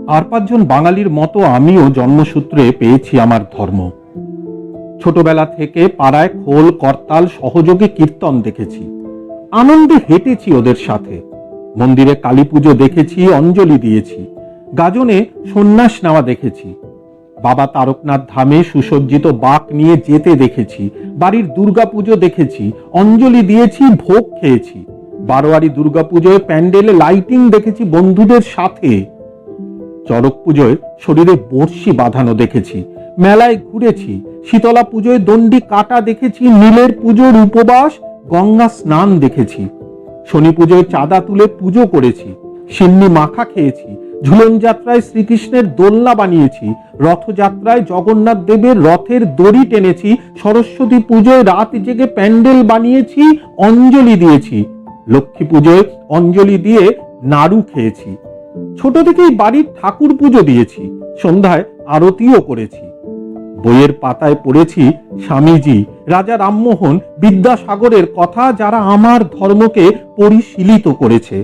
আর 5 জন বাঙালির মতো আমিও জন্মসূত্রে পেয়েছি আমার ধর্ম। ছোটবেলা থেকে পাড়ায় খোল করতাল সহযোগে কীর্তন দেখেছি, আনন্দে হেঁটেছি ওদের সাথে। মন্দিরে কালী পুজো দেখেছি, অঞ্জলি দিয়েছি, গাজনে সন্ন্যাস নেওয়া দেখেছি। বাবা তারকনাথ ধামে সুসজ্জিত বাঁক নিয়ে যেতে দেখেছি, বাড়ির দুর্গাপুজো দেখেছি, অঞ্জলি দিয়েছি, ভোগ খেয়েছি। বারোয়ারি দুর্গাপুজোয় প্যান্ডেলে লাইটিং দেখেছি বন্ধুদের সাথে। চড়ক পুজোয় শরীরে বর্ষি বাঁধানো দেখেছি, মেলায় ঘুরেছি, শীতলা পুজোয় দণ্ডি কাটা দেখেছি, নীলের পুজোর উপবাস, গঙ্গা স্নান দেখেছি। শনি পুজোয় চাঁদা তুলে পুজো করেছি, সিন্নি মাখা খেয়েছি, ঝুলন যাত্রায় শ্রীকৃষ্ণের দোলনা বানিয়েছি, রথযাত্রায় জগন্নাথ দেবের রথের দড়ি টেনেছি, সরস্বতী পুজোয় রাত জেগে প্যান্ডেল বানিয়েছি, অঞ্জলি দিয়েছি, লক্ষ্মী পুজোয় অঞ্জলি দিয়ে নাড়ু খেয়েছি। ছোট থেকেই বাড়ির ঠাকুর পুজো দিয়েছি, সন্ধ্যায় আরতিও করেছি। বইয়ের পাতায় পড়েছি স্বামীজি, রাজা রামমোহন, বিদ্যাসাগরের কথা, যারা আমার ধর্মকে পরিশীলিত করেছে।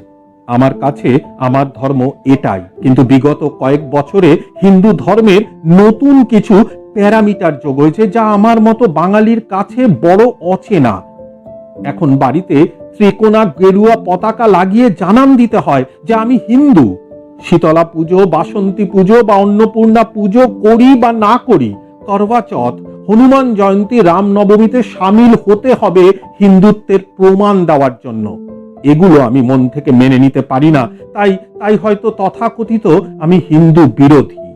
আমার কাছে আমার ধর্ম এটাই। কিন্তু বিগত কয়েক বছরে হিন্দু ধর্মের নতুন কিছু প্যারামিটার যোগ হয়েছে, যা আমার মতো বাঙালির কাছে বড় অচেনা। এখন বাড়িতে ত্রিকোণা গেরুয়া পতাকা লাগিয়ে জানান দিতে হয় যে আমি হিন্দু। শীতলা পুজো, বাসন্তী পুজো বা অন্নপূর্ণা পুজো করি বা না করি, করবা চৌথ, হনুমান জয়ন্তী, রামনবমীতে সামিল হতে হবে হিন্দুত্বের প্রমাণ দেওয়ার জন্য। এগুলো আমি মন থেকে মেনে নিতে পারি না। তাই হয়তো তথাকথিত আমি হিন্দু বিরোধী।